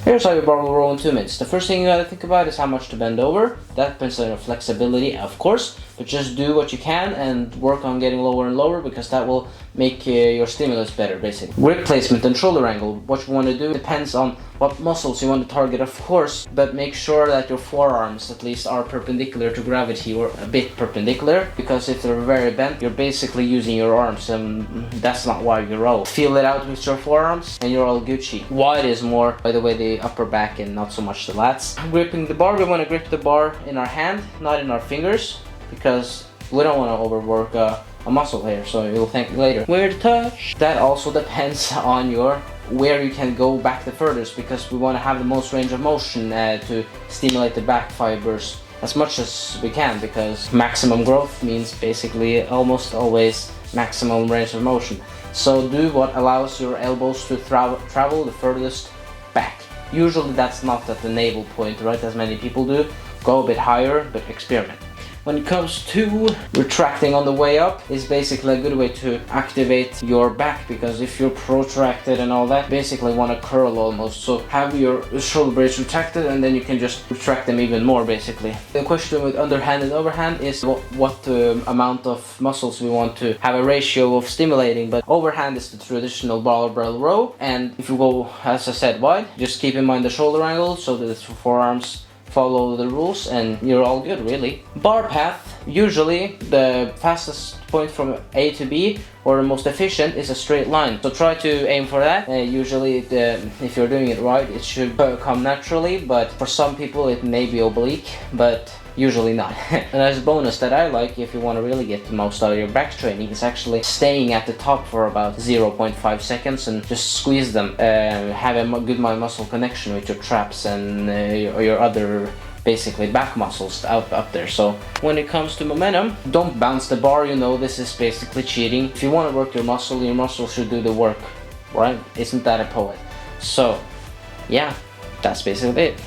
Here's how you barbell row in 2 minutes. The first thing you gotta think about is how much to bend over. That depends on your flexibility, of course, but just do what you can and work on getting lower and lower, because that will make your stimulus better, basically. Grip placement and shoulder angle. What you want to do depends on what muscles you want to target, of course, but make sure that your forearms at least are perpendicular to gravity, or a bit perpendicular, because if they're very bent, you're basically using your arms, and that's not why you row. Feel it out with your forearms and you're all Gucci. Wide is more, by the way, the upper back and not so much the lats. Gripping the bar, we want to grip the bar in our hand, not in our fingers, because we don't want to overwork a muscle here, so you'll thank me later. Where to touch? That also depends on where you can go back the furthest, because we want to have the most range of motion to stimulate the back fibers as much as we can, because maximum growth means basically almost always maximum range of motion. So do what allows your elbows to travel the furthest back. Usually that's not at the navel point, right, as many people do. Go a bit higher, but experiment. When it comes to retracting on the way up, is basically a good way to activate your back, because if you're protracted and all that, basically want to curl almost. So have your shoulder blades retracted, and then you can just retract them even more, basically. The question with underhand and overhand is what amount of muscles we want to have a ratio of stimulating, but overhand is the traditional barbell row, and if you go, as I said, wide, just keep in mind the shoulder angle so that the forearms follow the rules and you're all good, really. Bar path, usually the fastest point from A to B, or the most efficient, is a straight line. So try to aim for that. Usually if you're doing it right, it should come naturally, but for some people it may be oblique, but usually not. And as a bonus that I like, if you want to really get the most out of your back training, is actually staying at the top for about 0.5 seconds and just squeeze them. Have a good muscle connection with your traps and your other basically back muscles up there. So when it comes to momentum, don't bounce the bar. You know, this is basically cheating. If you want to work your muscle should do the work, right? Isn't that a poet? So yeah, that's basically it.